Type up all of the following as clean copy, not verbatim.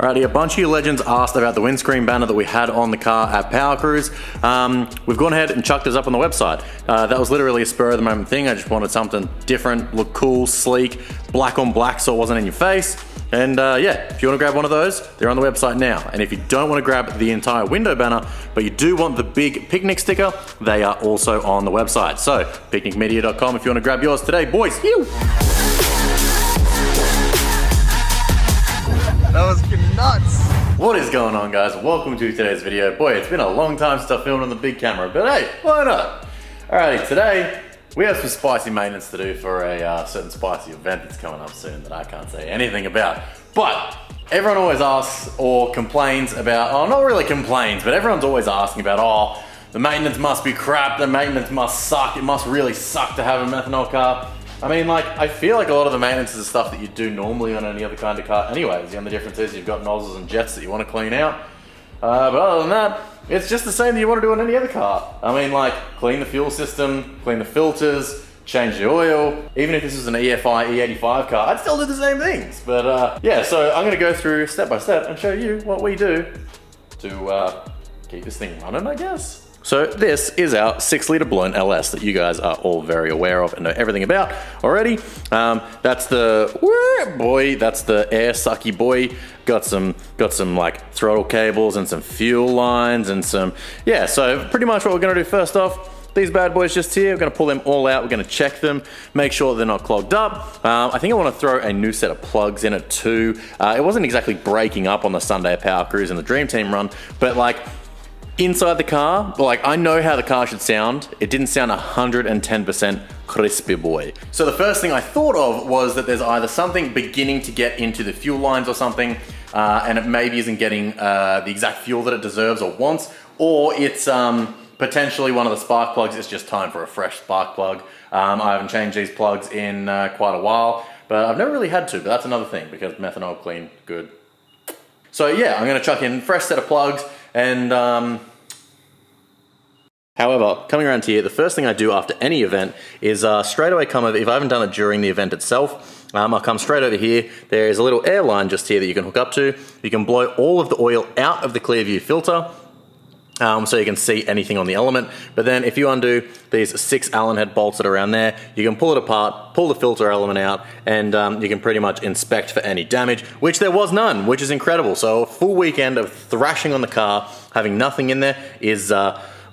Alrighty, a bunch of you legends asked about the windscreen banner that we had on the car at Power Cruise. We've gone ahead and chucked this up on the website. That was literally a spur of the moment thing. I just wanted something different, look cool, sleek, black on black so it wasn't in your face. And yeah, if you want to grab one of those, they're on the website now. And if you don't want to grab the entire window banner, but you do want the big picnic sticker, they are also on the website. So, picnicmedia.com if you want to grab yours today, boys. Phew. That was nuts. What is going on, guys? Welcome to today's video. Boy, it's been a long time since I filmed on the big camera, but hey, why not? Alrighty, today we have some spicy maintenance to do for a certain spicy event that's coming up soon that I can't say anything about. But everyone always asks or complains about, oh, not really complains, but everyone's always asking about, oh, the maintenance must be crap, the maintenance must suck, it must really suck to have a methanol car. I mean, like, I feel like a lot of the maintenance is the stuff that you do normally on any other kind of car anyways. The only difference is you've got nozzles and jets that you want to clean out. But other than that, it's just the same that you want to do on any other car. I mean, like, clean the fuel system, clean the filters, change the oil. Even if this is an EFI E85 car, I'd still do the same things. But yeah, so I'm going to go through step by step and show you what we do to keep this thing running, I guess. So this is our 6-litre balloon LS that you guys are all very aware of and know everything about already. That's the that's the air sucky boy. Got some like throttle cables and some fuel lines and some, yeah, so pretty much what we're gonna do first off, these bad boys just here, we're gonna pull them all out, we're gonna check them, make sure they're not clogged up. I think I wanna throw a new set of plugs in it too. It wasn't exactly breaking up on the Sunday Power Cruise and the Dream Team run, but like, inside the car, like I know how the car should sound. It didn't sound 110% crispy boy. So the first thing I thought of was that there's either something beginning to get into the fuel lines or something, and it maybe isn't getting the exact fuel that it deserves or wants, or it's potentially one of the spark plugs. It's just time for a fresh spark plug. I haven't changed these plugs in quite a while, but I've never really had to, but that's another thing because methanol clean, good. So yeah, I'm gonna chuck in a fresh set of plugs. And however, coming around here, the first thing I do after any event is straight away come over, if I haven't done it during the event itself, I'll come straight over here. There is a little air line just here that you can hook up to. You can blow all of the oil out of the Clearview filter, so you can see anything on the element. But then if you undo these 6 Allen head bolts that are around there, you can pull it apart, pull the filter element out, and you can pretty much inspect for any damage, which there was none, which is incredible. So a full weekend of thrashing on the car, having nothing in there is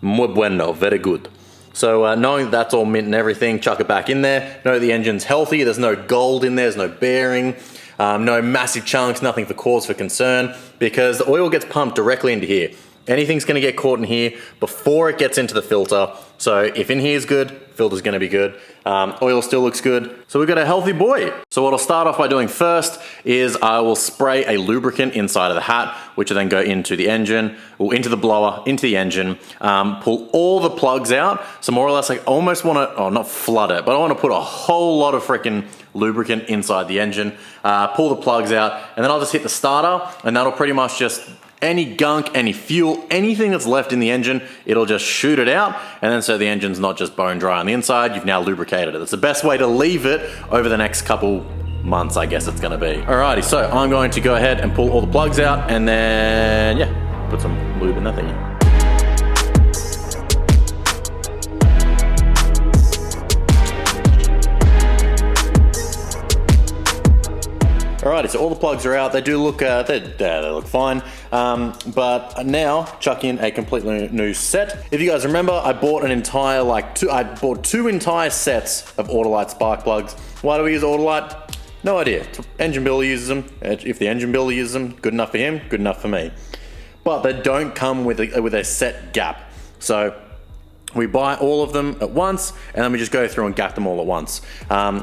muy bueno, very good. So knowing that that's all mint and everything, chuck it back in there. Know the engine's healthy, there's no gold in there, there's no bearing, no massive chunks, nothing for cause for concern, because the oil gets pumped directly into here. Anything's gonna get caught in here before it gets into the filter. So if in here is good, filter's gonna be good. Oil still looks good. So we've got a healthy boy. So what I'll start off by doing first is I will spray a lubricant inside of the hat, which will then go into the engine, or into the blower, into the engine, pull all the plugs out. So more or less, I almost wanna, oh, not flood it, but I wanna put a whole lot of freaking lubricant inside the engine, pull the plugs out, and then I'll just hit the starter, and that'll pretty much just, any gunk, any fuel, anything that's left in the engine, it'll just shoot it out, and then so the engine's not just bone dry on the inside, you've now lubricated it. It's the best way to leave it over the next couple months, I guess it's gonna be. Alrighty, so I'm going to go ahead and pull all the plugs out, and then, yeah, put some lube in that thing. Alrighty, so all the plugs are out. They do look, they look fine. But now chuck in a completely new set. If you guys remember, I bought an entire, I bought 2 entire sets of Autolite spark plugs. Why do we use Autolite? No idea. Engine builder uses them. If the engine builder uses them, good enough for him, good enough for me. But they don't come with a set gap. So we buy all of them at once, and then we just go through and gap them all at once.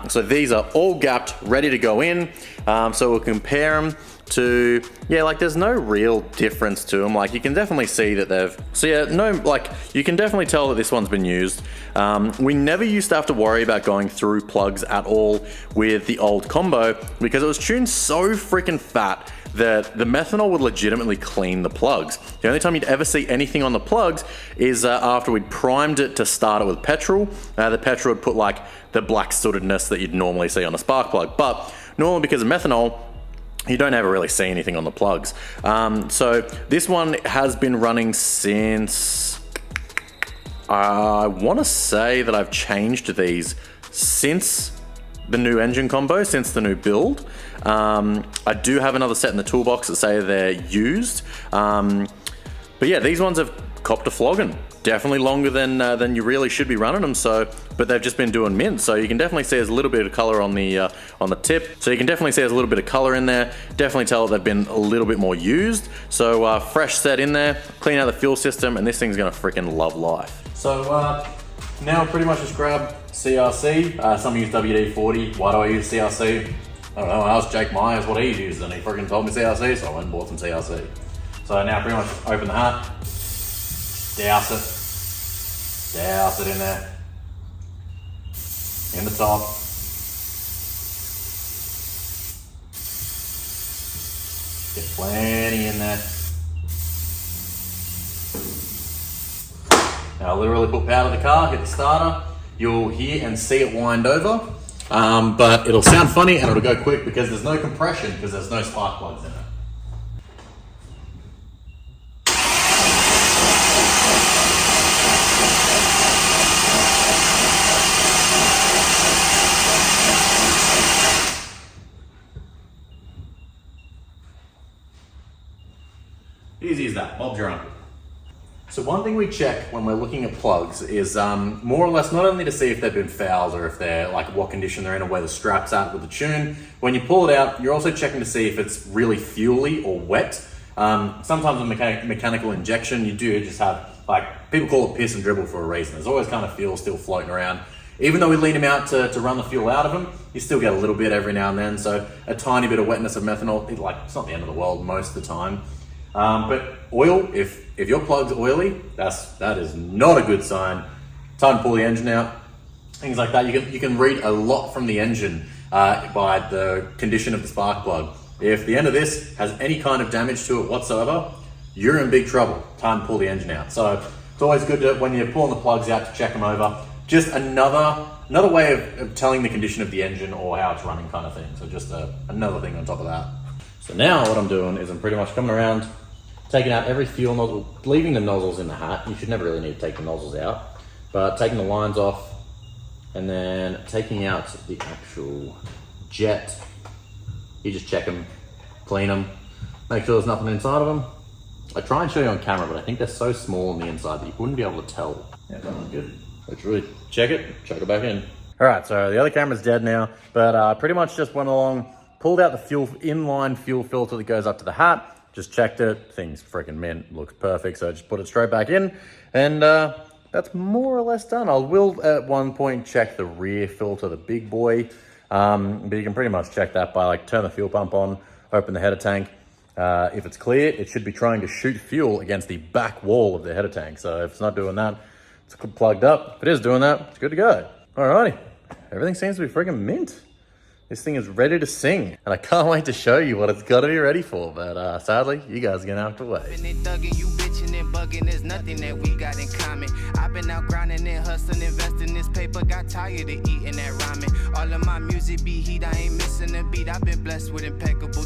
So these are all gapped, ready to go in. So we'll compare them to, yeah, like there's no real difference to them. Like you can definitely see that they've, so yeah, no, like you can definitely tell that this one's been used. We never used to have to worry about going through plugs at all with the old combo because it was tuned so freaking fat that the methanol would legitimately clean the plugs. The only time you'd ever see anything on the plugs is after we'd primed it to start it with petrol. The petrol would put like the black sootedness that you'd normally see on a spark plug. But normally because of methanol, you don't ever really see anything on the plugs. So this one has been running since, I want to say that I've changed these since the new engine combo, since the new build. I do have another set in the toolbox that say they're used. But yeah, these ones have copped a flogging. Definitely longer than you really should be running them. So, but they've just been doing mint. So you can definitely see there's a little bit of color on the tip. So you can definitely see there's a little bit of color in there. Definitely tell they've been a little bit more used. So fresh set in there, clean out the fuel system, and this thing's gonna freaking love life. So now pretty much just grab CRC. Some use WD-40. Why do I use CRC? I don't know, I asked Jake Myers what he used and he freaking told me CRC, so I went and bought some CRC. So now pretty much open the hat, douse it in there, in the top. Get plenty in there. Now literally put power to the car, hit the starter, you'll hear and see it wind over, but it'll sound funny and it'll go quick because there's no compression because there's no spark plugs in it. Easy as that, Bob's your uncle. So one thing we check when we're looking at plugs is more or less not only to see if they've been fouled or if they're like what condition they're in or where the strap's at with the tune. When you pull it out, you're also checking to see if it's really fuely or wet. Sometimes with mechanical injection, you do just have, like, people call it piss and dribble for a reason. There's always kind of fuel still floating around. Even though we lean them out to run the fuel out of them, you still get a little bit every now and then. So a tiny bit of wetness of methanol, it's not the end of the world most of the time. But oil, if your plug's oily, that is not a good sign. Time to pull the engine out. Things like that. You can read a lot from the engine by the condition of the spark plug. If the end of this has any kind of damage to it whatsoever, you're in big trouble. Time to pull the engine out. So it's always good to, when you're pulling the plugs out, to check them over. Just another way of telling the condition of the engine or how it's running kind of thing. So just another thing on top of that. So now what I'm doing is I'm pretty much coming around, taking out every fuel nozzle, leaving the nozzles in the hat. You should never really need to take the nozzles out, but taking the lines off and then taking out the actual jet. You just check them, clean them, make sure there's nothing inside of them. I try and show you on camera, but I think they're so small on the inside that you wouldn't be able to tell. Yeah, that looks good. Let's really check it, chuck it back in. All right, so the other camera's dead now, but pretty much just went along, pulled out the inline fuel filter that goes up to the hat, just checked it, thing's freaking mint, looks perfect. So I just put it straight back in and that's more or less done. I will at one point check the rear filter, the big boy, but you can pretty much check that by like turn the fuel pump on, open the header tank. If it's clear, it should be trying to shoot fuel against the back wall of the header tank. So if it's not doing that, it's plugged up. If it is doing that, it's good to go. Alrighty, everything seems to be freaking mint. This thing is ready to sing, and I can't wait to show you what it's got to be ready for, but sadly, you guys are going to have to wait. You bitching and bugging, there's nothing that we got in common. I've been out grinding and hustling, investing this paper, got tired of eating that ramen. All of my music be heat, I ain't missing a beat, I've been blessed with impeccable